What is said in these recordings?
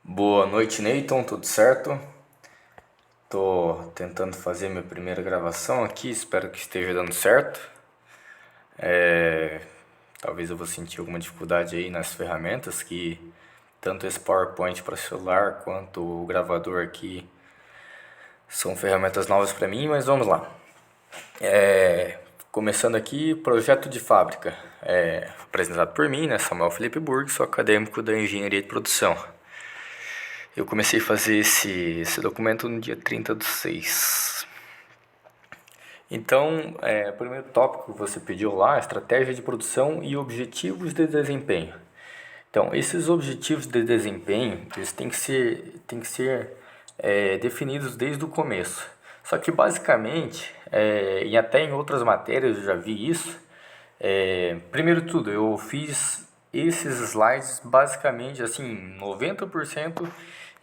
Boa noite, Neyton, tudo certo? Tô tentando fazer minha primeira gravação aqui, espero que esteja dando certo. É, Talvez eu vou sentir alguma dificuldade aí nas ferramentas, que tanto esse PowerPoint para celular quanto o gravador aqui são ferramentas novas para mim, mas vamos lá. Começando aqui, projeto de fábrica, apresentado por mim, né, Samuel Felipe Burg, sou acadêmico da Engenharia de Produção. Eu comecei a fazer esse documento no dia 30/6. Então, o primeiro tópico que você pediu lá, estratégia de produção e objetivos de desempenho. Então, esses objetivos de desempenho, eles têm que ser definidos desde o começo. Só que, basicamente, e até em outras matérias eu já vi isso, primeiro de tudo, eu fiz esses slides basicamente, assim, 90%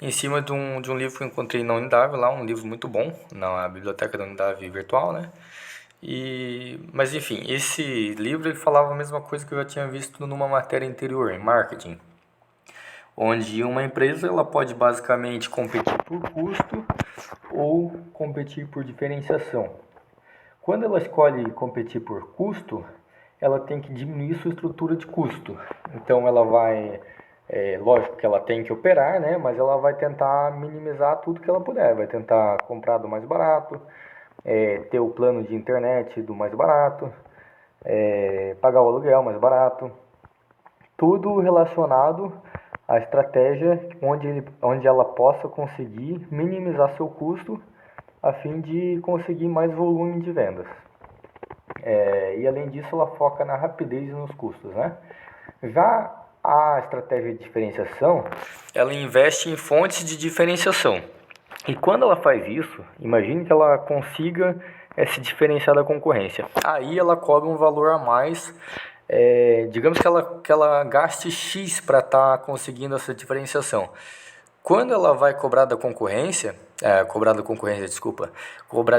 em cima de um livro que eu encontrei na Unidade, lá, um livro muito bom, na biblioteca da Unidade virtual, né? Mas enfim, esse livro ele falava a mesma coisa que eu já tinha visto numa matéria anterior, em marketing, onde uma empresa ela pode basicamente competir por custo ou competir por diferenciação. Quando ela escolhe competir por custo, ela tem que diminuir sua estrutura de custo. Então ela vai, lógico que ela tem que operar, né? Mas ela vai tentar minimizar tudo que ela puder. Vai tentar comprar do mais barato, ter o plano de internet do mais barato, pagar o aluguel mais barato. Tudo relacionado à estratégia onde ela possa conseguir minimizar seu custo a fim de conseguir mais volume de vendas. E além disso, ela foca na rapidez e nos custos, né? Já a estratégia de diferenciação, ela investe em fontes de diferenciação. E quando ela faz isso, imagine que ela consiga se diferenciar da concorrência. Aí ela cobra um valor a mais, digamos que ela gaste X para estar conseguindo essa diferenciação. Quando ela vai cobrar de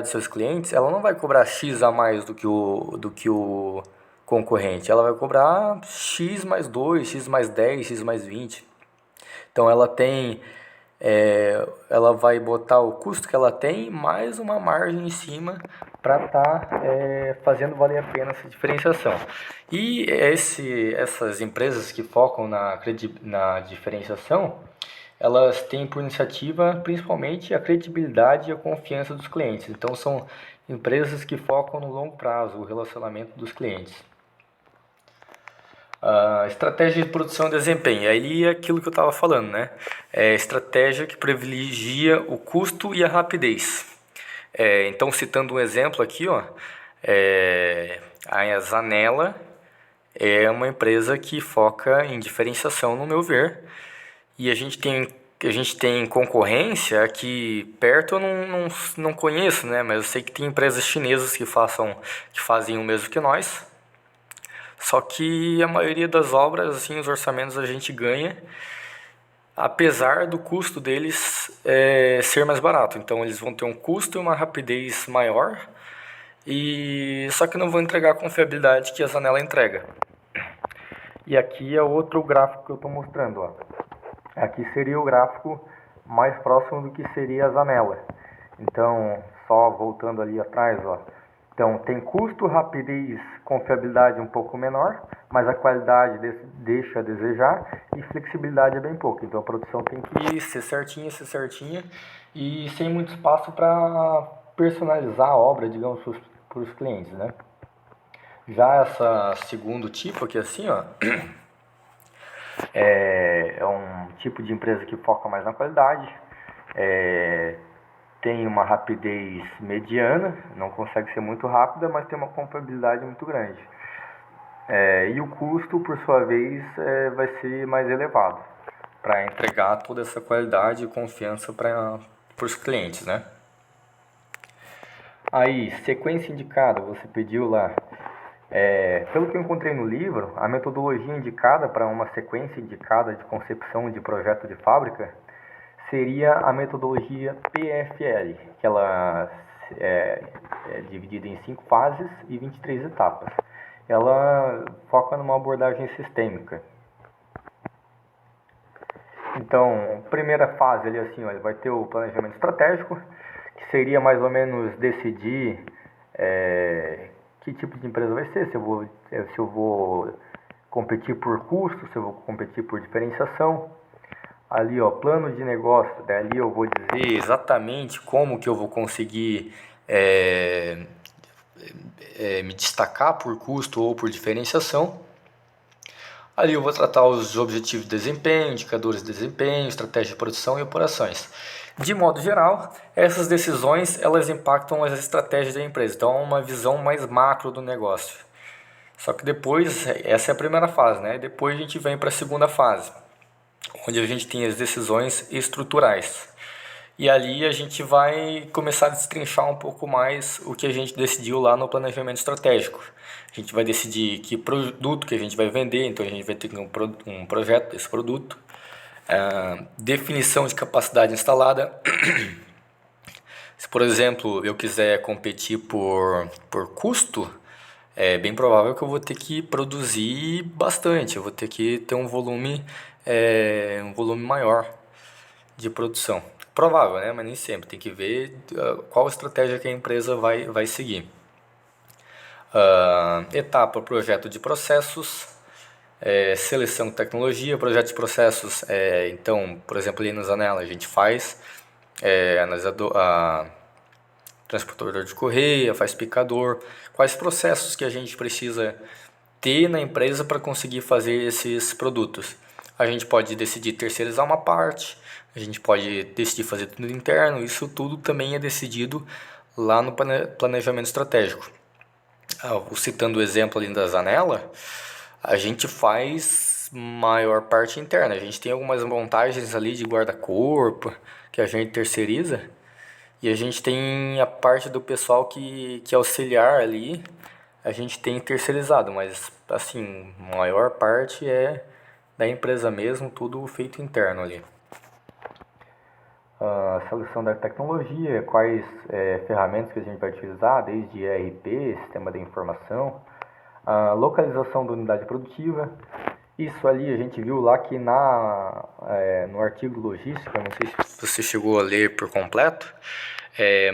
seus clientes, ela não vai cobrar X a mais do que o concorrente. Ela vai cobrar X mais 2, X mais 10, X mais 20. Então ela vai botar o custo que ela tem mais uma margem em cima para estar fazendo valer a pena essa diferenciação. E essas empresas que focam na diferenciação, elas têm por iniciativa principalmente a credibilidade e a confiança dos clientes. Então são empresas que focam no longo prazo, o relacionamento dos clientes. A estratégia de produção e desempenho, aí é aquilo que eu estava falando, né? É estratégia que privilegia o custo e a rapidez. Então, citando um exemplo aqui, ó, a Zanella é uma empresa que foca em diferenciação, no meu ver, e a gente tem concorrência aqui perto, eu não conheço, né? Mas eu sei que tem empresas chinesas que fazem o mesmo que nós. Só que a maioria das obras, assim, os orçamentos a gente ganha, apesar do custo deles ser mais barato. Então eles vão ter um custo e uma rapidez maior, e só que não vão entregar a confiabilidade que a Zanella entrega. E aqui é outro gráfico que eu estou mostrando, ó. Aqui seria o gráfico mais próximo do que seria a Zanella. Então, só voltando ali atrás, ó. Então, tem custo, rapidez, confiabilidade um pouco menor, mas a qualidade deixa a desejar e flexibilidade é bem pouco. Então, a produção tem que ser certinha e sem muito espaço para personalizar a obra, digamos, para os clientes, né? Já essa segundo tipo aqui assim, ó, é um tipo de empresa que foca mais na qualidade, tem uma rapidez mediana, não consegue ser muito rápida, mas tem uma confiabilidade muito grande. E o custo, por sua vez, vai ser mais elevado para entregar toda essa qualidade e confiança para os clientes, né? Aí, sequência indicada, você pediu lá. Pelo que eu encontrei no livro, a metodologia indicada para uma sequência indicada de concepção de projeto de fábrica seria a metodologia PFL, que ela é dividida em 5 fases e 23 etapas. Ela foca numa abordagem sistêmica. Então, primeira fase ali assim, ó, vai ter o planejamento estratégico, que seria mais ou menos decidir que tipo de empresa vai ser, se eu vou competir por custo, se eu vou competir por diferenciação. Ali, ó, plano de negócio, dali eu vou dizer exatamente como que eu vou conseguir é, me destacar por custo ou por diferenciação. Ali eu vou tratar os objetivos de desempenho, indicadores de desempenho, estratégia de produção e operações. De modo geral, essas decisões elas impactam as estratégias da empresa, então é uma visão mais macro do negócio. Só que depois, essa é a primeira fase, né? Depois a gente vem para a segunda fase, onde a gente tem as decisões estruturais. E ali a gente vai começar a destrinchar um pouco mais o que a gente decidiu lá no planejamento estratégico. A gente vai decidir que produto que a gente vai vender, então a gente vai ter um projeto desse produto, definição de capacidade instalada. Se, por exemplo, eu quiser competir por custo, é bem provável que eu vou ter que produzir bastante, eu vou ter que ter um volume maior de produção. Provável, né? Mas nem sempre. Tem que ver qual estratégia que a empresa vai seguir. Etapa, projeto de processos, seleção de tecnologia, projeto de processos. Então, por exemplo, ali nas Zanella a gente faz transportador de correia, faz picador. Quais processos que a gente precisa ter na empresa para conseguir fazer esses produtos? A gente pode decidir terceirizar uma parte, a gente pode decidir fazer tudo interno, isso tudo também é decidido lá no planejamento estratégico. Citando o exemplo ali da Zanella, a gente faz maior parte interna, a gente tem algumas montagens ali de guarda-corpo que a gente terceiriza, e a gente tem a parte do pessoal que auxiliar ali, a gente tem terceirizado, mas assim, a maior parte é da empresa mesmo, tudo feito interno ali. A seleção da tecnologia, quais ferramentas que a gente vai utilizar, desde ERP, sistema de informação, a localização da unidade produtiva. Isso ali a gente viu lá que no artigo logística, não sei se você chegou a ler por completo,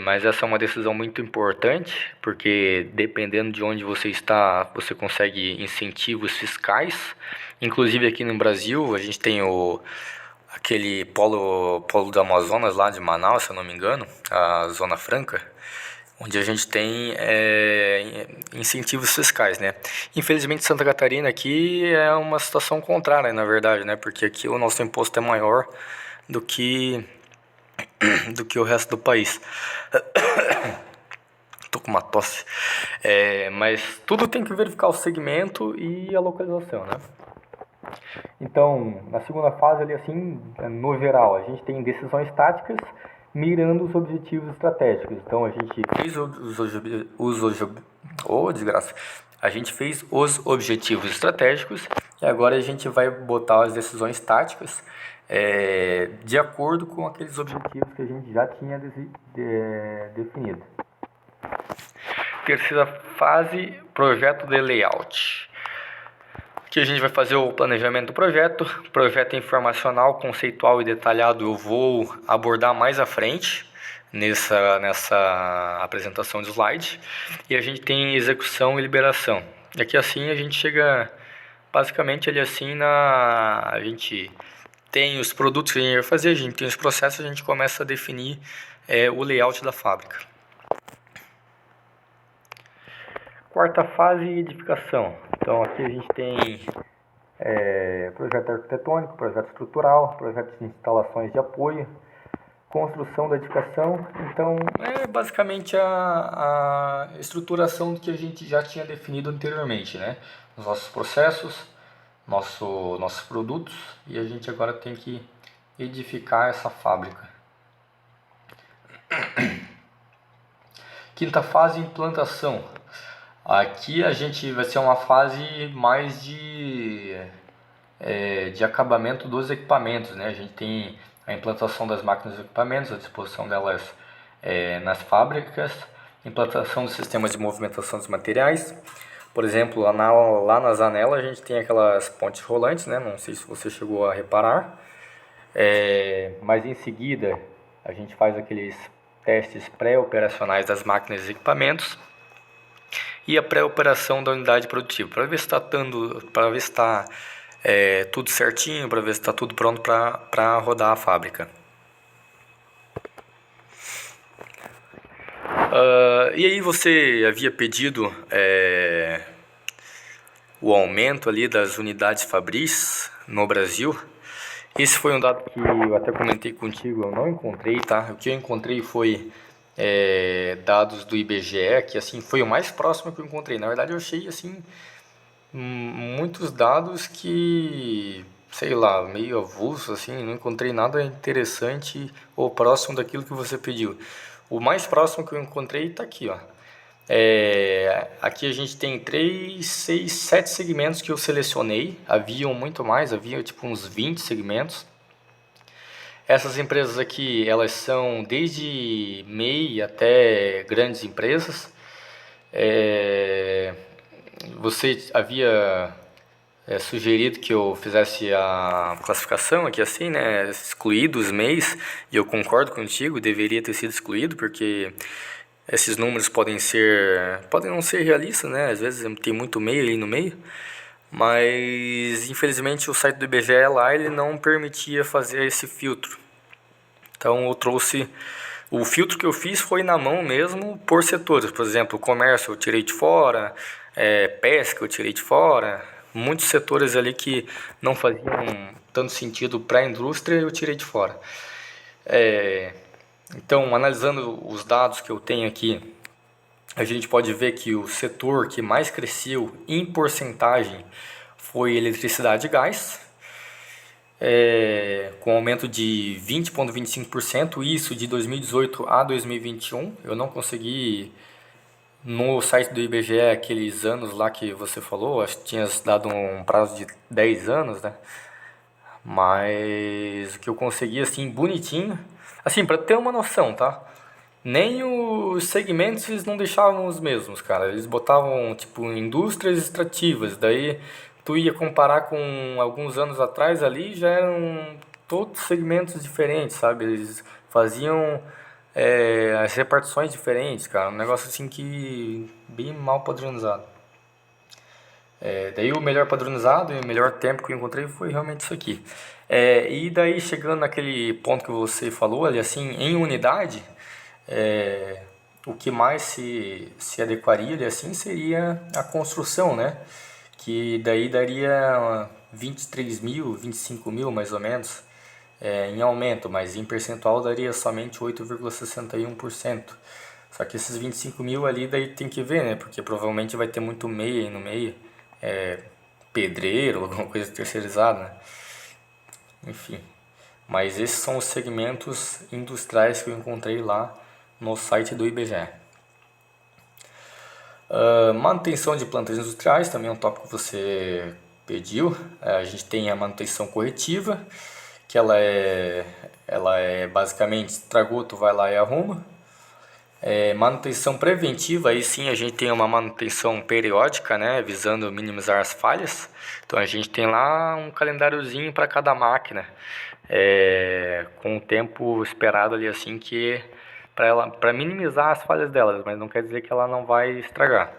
mas essa é uma decisão muito importante, porque dependendo de onde você está, você consegue incentivos fiscais. Inclusive aqui no Brasil, a gente tem aquele polo do Amazonas lá de Manaus, se eu não me engano, a Zona Franca, onde a gente tem incentivos fiscais, né? Infelizmente Santa Catarina aqui é uma situação contrária, na verdade, né? Porque aqui o nosso imposto é maior do que o resto do país. Tô com uma tosse. Mas tudo tem que verificar o segmento e a localização, né? Então, na segunda fase ali assim, no geral, a gente tem decisões táticas mirando os objetivos estratégicos. Então a gente fez a gente fez os objetivos estratégicos e agora a gente vai botar as decisões táticas de acordo com aqueles objetivos que a gente já tinha definido. Terceira fase, projeto de layout. Aqui a gente vai fazer o planejamento do projeto. Projeto informacional, conceitual e detalhado eu vou abordar mais à frente nessa apresentação de slide. E a gente tem execução e liberação. E aqui assim a gente chega basicamente ali assim a gente tem os produtos que a gente vai fazer, a gente tem os processos, a gente começa a definir o layout da fábrica. Quarta fase, edificação. Então aqui a gente tem projeto arquitetônico, projeto estrutural, projeto de instalações de apoio, construção da edificação. Então é basicamente a estruturação que a gente já tinha definido anteriormente, né? Os nossos processos, nossos produtos, e a gente agora tem que edificar essa fábrica. Quinta fase, implantação. Aqui a gente vai ser uma fase mais de acabamento dos equipamentos, né? A gente tem a implantação das máquinas e equipamentos, a disposição delas nas fábricas, implantação dos sistemas de movimentação dos materiais. Por exemplo, lá na Zanella a gente tem aquelas pontes rolantes, né? Não sei se você chegou a reparar. Mas em seguida a gente faz aqueles testes pré-operacionais das máquinas e equipamentos e a pré-operação da unidade produtiva, para ver se está tudo certinho, para ver se está tudo pronto para rodar a fábrica. E aí você havia pedido o aumento ali das unidades fabris no Brasil. Esse foi um dado que eu até comentei contigo, eu não encontrei, tá? O que eu encontrei foi dados do IBGE, que assim foi o mais próximo que eu encontrei. Na verdade eu achei assim muitos dados que, sei lá, meio avulso assim, não encontrei nada interessante ou próximo daquilo que você pediu. O mais próximo que eu encontrei está aqui, ó. Aqui a gente tem 3, 6, 7 segmentos que eu selecionei. Haviam muito mais, havia tipo uns 20 segmentos. Essas empresas aqui, elas são desde MEI até grandes empresas. Você havia sugerido que eu fizesse a classificação aqui assim, né? Excluído os MEIs, e eu concordo contigo, deveria ter sido excluído, porque esses números podem não ser realistas, né? Às vezes tem muito MEI aí no meio, mas infelizmente o site do IBGE lá ele não permitia fazer esse filtro. Então eu trouxe o filtro que eu fiz foi na mão mesmo por setores. Por exemplo, o comércio eu tirei de fora, pesca eu tirei de fora, muitos setores ali que não faziam tanto sentido para a indústria eu tirei de fora. Então, analisando os dados que eu tenho aqui, a gente pode ver que o setor que mais cresceu em porcentagem foi eletricidade e gás, com aumento de 20,25%, isso de 2018 a 2021. Eu não consegui, no site do IBGE, aqueles anos lá que você falou, acho que tinha dado um prazo de 10 anos, né? Mas o que eu consegui, assim, bonitinho, assim, para ter uma noção, tá? Nem os segmentos eles não deixavam os mesmos, cara. Eles botavam, tipo, indústrias extrativas. Daí tu ia comparar com alguns anos atrás ali, já eram todos segmentos diferentes, sabe? Eles faziam as repartições diferentes, cara. Um negócio assim que bem mal padronizado. Daí o melhor padronizado e o melhor tempo que eu encontrei foi realmente isso aqui. E daí chegando naquele ponto que você falou ali, assim, em unidade, o que mais se adequaria ali, assim, seria a construção, né? Que daí daria 23 mil, 25 mil mais ou menos em aumento, mas em percentual daria somente 8,61%. Só que esses 25 mil ali daí tem que ver, né? Porque provavelmente vai ter muito MEI aí no meio, pedreiro, alguma coisa terceirizada, né? Enfim. Mas esses são os segmentos industriais que eu encontrei lá no site do IBGE. Manutenção de plantas industriais também é um tópico que você pediu. A gente tem a manutenção corretiva, que ela é basicamente estragou, tu vai lá e arruma. Manutenção preventiva, aí sim a gente tem uma manutenção periódica, né, visando minimizar as falhas. Então a gente tem lá um calendáriozinho para cada máquina, com o tempo esperado ali assim que para minimizar as falhas delas, mas não quer dizer que ela não vai estragar.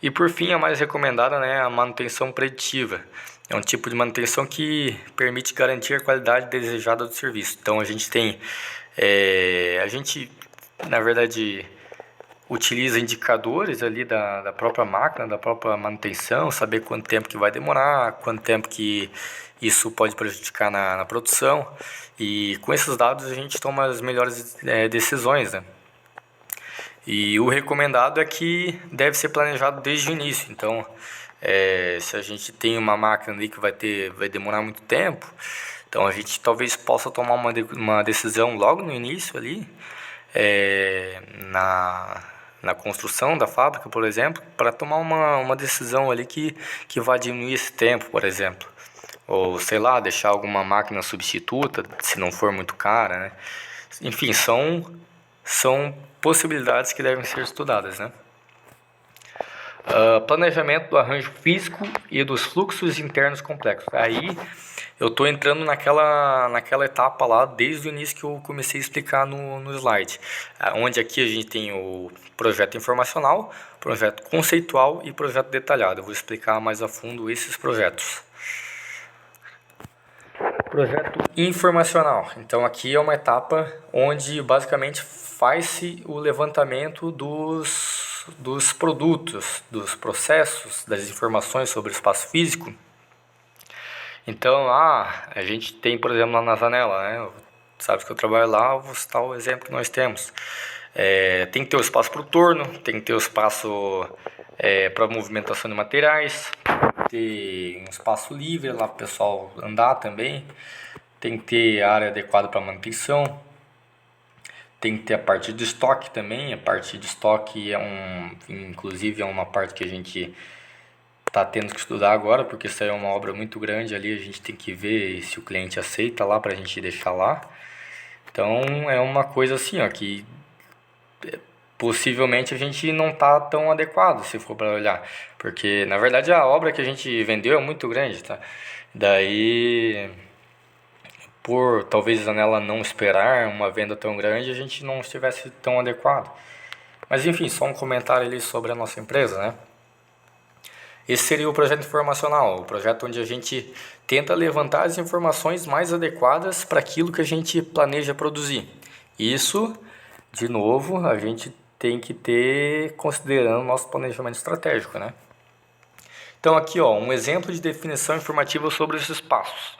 E por fim, a mais recomendada, né, a manutenção preditiva. É um tipo de manutenção que permite garantir a qualidade desejada do serviço. Então a gente tem, a gente na verdade utiliza indicadores ali da própria máquina, da própria manutenção, saber quanto tempo que vai demorar, quanto tempo que isso pode prejudicar na produção, e com esses dados a gente toma as melhores decisões, né? E o recomendado é que deve ser planejado desde o início. Então, se a gente tem uma máquina ali que vai demorar muito tempo, então a gente talvez possa tomar uma decisão logo no início ali, na construção da fábrica, por exemplo, para tomar uma decisão ali que vai diminuir esse tempo, por exemplo. Ou, sei lá, deixar alguma máquina substituta, se não for muito cara, né? Enfim, são possibilidades que devem ser estudadas, né? Planejamento do arranjo físico e dos fluxos internos complexos. Aí eu estou entrando naquela etapa lá desde o início que eu comecei a explicar no slide. Onde aqui a gente tem o projeto informacional, projeto conceitual e projeto detalhado. Eu vou explicar mais a fundo esses projetos. Projeto informacional. Então aqui é uma etapa onde basicamente faz-se o levantamento dos produtos, dos processos, das informações sobre o espaço físico. Então a gente tem, por exemplo, lá na Zanella, né? Sabe que eu trabalho lá, eu vou citar o exemplo que nós temos. Tem que ter o espaço para o torno, tem que ter o espaço para movimentação de materiais, ter um espaço livre lá para o pessoal andar também, tem que ter área adequada para manutenção, tem que ter a parte de estoque também. A parte de estoque inclusive é uma parte que a gente está tendo que estudar agora, porque isso aí é uma obra muito grande ali, a gente tem que ver se o cliente aceita lá para a gente deixar lá. Então é uma coisa assim, ó, que possivelmente a gente não está tão adequado se for para olhar, porque na verdade a obra que a gente vendeu é muito grande, tá? Daí, por talvez a Zanella não esperar uma venda tão grande, a gente não estivesse tão adequado. Mas enfim, só um comentário ali sobre a nossa empresa, né? Esse seria o projeto informacional, o projeto onde a gente tenta levantar as informações mais adequadas para aquilo que a gente planeja produzir. Isso, de novo, a gente tem que ter considerando o nosso planejamento estratégico, né? Então aqui, ó, um exemplo de definição informativa sobre os espaços.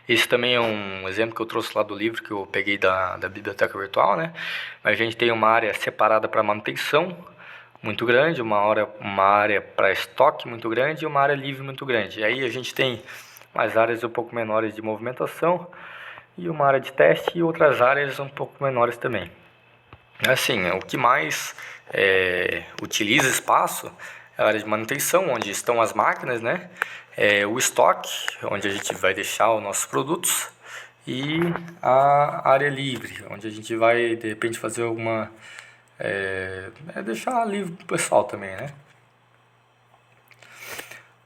Esse também é um exemplo que eu trouxe lá do livro que eu peguei da biblioteca virtual, né? A gente tem uma área separada para manutenção, muito grande, uma área para estoque muito grande e uma área livre muito grande. E aí a gente tem mais áreas um pouco menores de movimentação e uma área de teste e outras áreas um pouco menores também. Assim, o que mais utiliza espaço é a área de manutenção, onde estão as máquinas, né? O estoque, onde a gente vai deixar os nossos produtos, e a área livre, onde a gente vai de repente fazer alguma deixar livre pro pessoal também, né?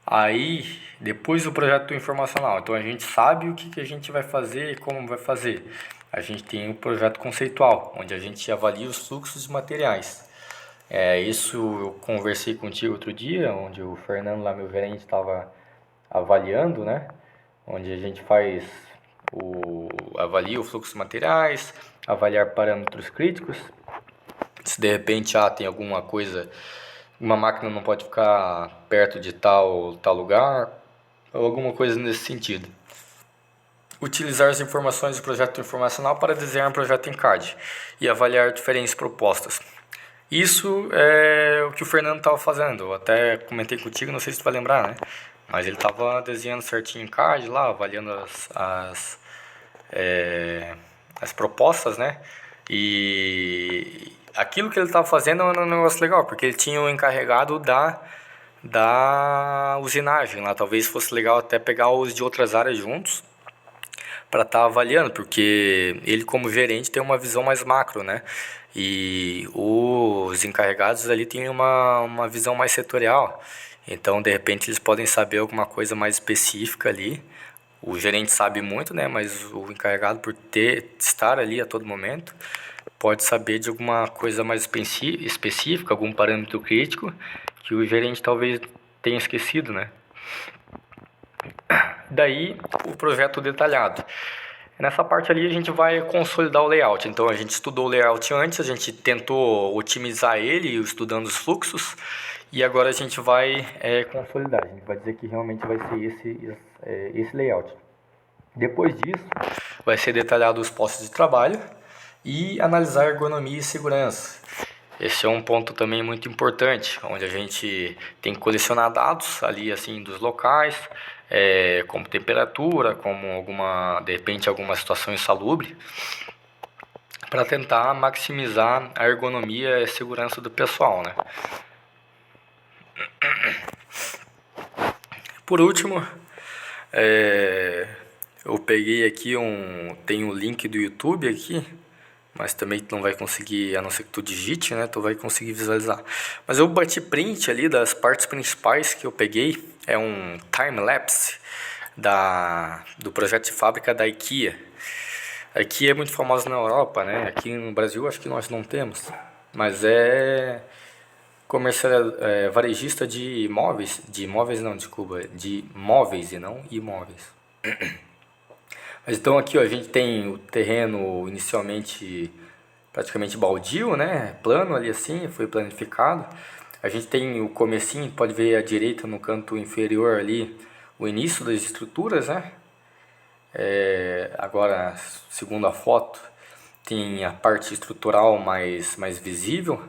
Aí, depois do projeto informacional, então a gente sabe o que a gente vai fazer e como vai fazer. A gente tem o projeto conceitual, onde a gente avalia os fluxos de materiais. Isso eu conversei contigo outro dia, onde o Fernando, lá meu gerente, estava avaliando, né? Onde a gente avalia o fluxo de materiais, avaliar parâmetros críticos. Se de repente tem alguma coisa, uma máquina não pode ficar perto de tal lugar, ou alguma coisa nesse sentido. Utilizar as informações do projeto informacional para desenhar um projeto em CAD e avaliar diferentes propostas. Isso é o que o Fernando estava fazendo. Eu até comentei contigo, não sei se tu vai lembrar, né? Mas ele estava desenhando certinho em CAD lá, avaliando as propostas, né? E aquilo que ele estava fazendo era um negócio legal, porque ele tinha o encarregado da usinagem lá. Talvez fosse legal até pegar os de outras áreas juntos para estar avaliando, porque ele como gerente tem uma visão mais macro, né? E os encarregados ali têm uma visão mais setorial. Então, de repente, eles podem saber alguma coisa mais específica ali. O gerente sabe muito, né? Mas o encarregado, por estar ali a todo momento, pode saber de alguma coisa mais específica, algum parâmetro crítico que o gerente talvez tenha esquecido, né? Daí, o projeto detalhado. Nessa parte ali a gente vai consolidar o layout. Então a gente estudou o layout antes, a gente tentou otimizar ele estudando os fluxos, e agora a gente vai consolidar. A gente vai dizer que realmente vai ser esse layout. Depois disso, vai ser detalhado os postos de trabalho e analisar ergonomia e segurança. Esse é um ponto também muito importante, onde a gente tem que colecionar dados ali assim dos locais, como temperatura, como de repente alguma situação insalubre, para tentar maximizar a ergonomia e a segurança do pessoal, né? Por último, eu peguei aqui tem um link do YouTube aqui, mas também tu não vai conseguir, a não ser que tu digite, né, tu vai conseguir visualizar. Mas eu bati print ali das partes principais que eu peguei, é um time-lapse do projeto de fábrica da IKEA. A IKEA é muito famosa na Europa, né, aqui no Brasil acho que nós não temos, mas é comercial, varejista de imóveis não, desculpa, de móveis e não imóveis. Mas então aqui ó, a gente tem o terreno inicialmente praticamente baldio, né? Plano ali assim, foi planificado. A gente tem o comecinho, pode ver à direita no canto inferior ali o início das estruturas, né? Agora, segundo a foto, tem a parte estrutural mais visível.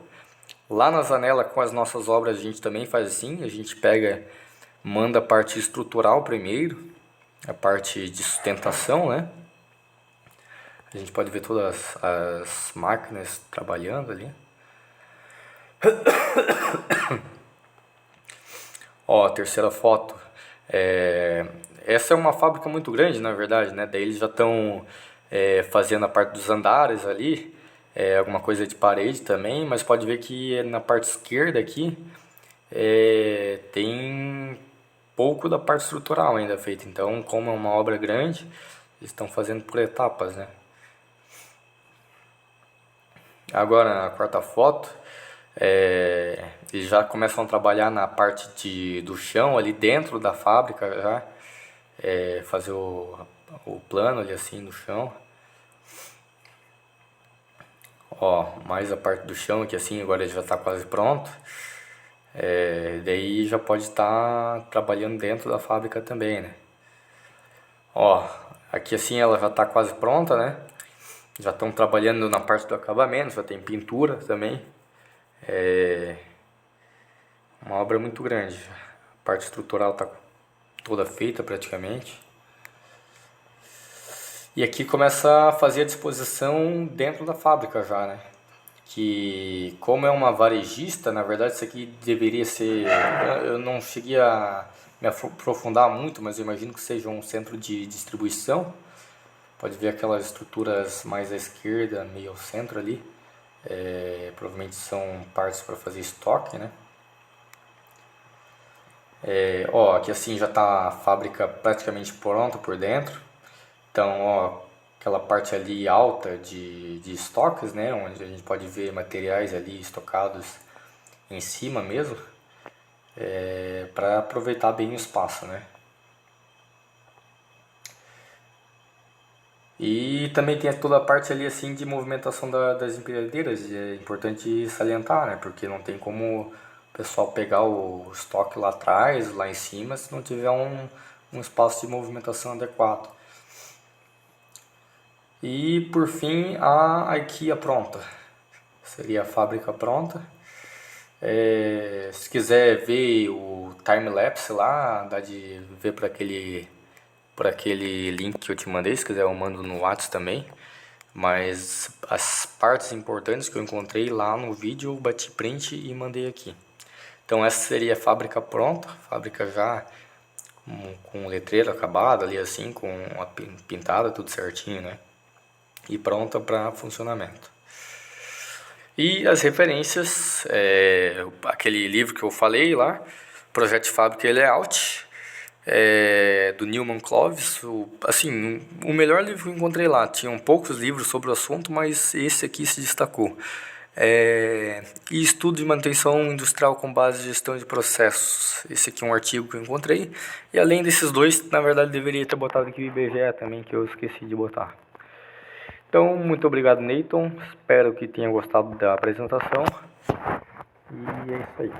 Lá na janela com as nossas obras a gente também faz assim, a gente manda a parte estrutural primeiro, a parte de sustentação, né? A gente pode ver todas as máquinas trabalhando ali. Ó, a terceira foto. Essa é uma fábrica muito grande, na verdade, né? Daí eles já estão fazendo a parte dos andares ali, alguma coisa de parede também, mas pode ver que na parte esquerda aqui tem pouco da parte estrutural ainda feita. Então, como é uma obra grande, eles estão fazendo por etapas, né? Agora, na quarta foto, eles já começam a trabalhar na parte do chão, ali dentro da fábrica, já fazer o plano ali assim do chão. Ó, mais a parte do chão aqui assim, agora ele já está quase pronto. Daí já pode estar trabalhando dentro da fábrica também, né? Ó, aqui assim ela já está quase pronta, né? Já estão trabalhando na parte do acabamento, já tem pintura também. É uma obra muito grande. A parte estrutural está toda feita praticamente. E aqui começa a fazer a disposição dentro da fábrica já, né? Que como é uma varejista, na verdade isso aqui deveria ser... Eu não cheguei a me aprofundar muito, mas eu imagino que seja um centro de distribuição. Pode ver aquelas estruturas mais à esquerda, meio ao centro ali. Provavelmente são partes para fazer estoque, né? Ó, aqui assim já está a fábrica praticamente pronta por dentro. Então, ó, aquela parte ali alta de estoques, né? Onde a gente pode ver materiais ali estocados em cima mesmo. Para aproveitar bem o espaço, né? E também tem toda a parte ali assim de movimentação das empilhadeiras, e é importante salientar, né? Porque não tem como o pessoal pegar o estoque lá atrás, lá em cima, se não tiver um espaço de movimentação adequado. E por fim a IKEA pronta, seria a fábrica pronta. Se quiser ver o time-lapse lá, dá de ver por aquele link que eu te mandei, se quiser eu mando no WhatsApp também. Mas as partes importantes que eu encontrei lá no vídeo eu bati print e mandei aqui. Então essa seria a fábrica pronta, fábrica já com letreiro acabado ali assim, com a pintada tudo certinho, né? E pronta para funcionamento. E as referências, aquele livro que eu falei lá, Projeto de Fábrica e Layout, do Newman Clovis, assim, o melhor livro que eu encontrei lá. Tinham poucos livros sobre o assunto, mas esse aqui se destacou. E estudo de manutenção industrial com base em gestão de processos. Esse aqui é um artigo que eu encontrei. E além desses dois, na verdade, deveria ter botado aqui o IBGE também, que eu esqueci de botar. Então, muito obrigado, Neyton. Espero que tenha gostado da apresentação. E é isso aí.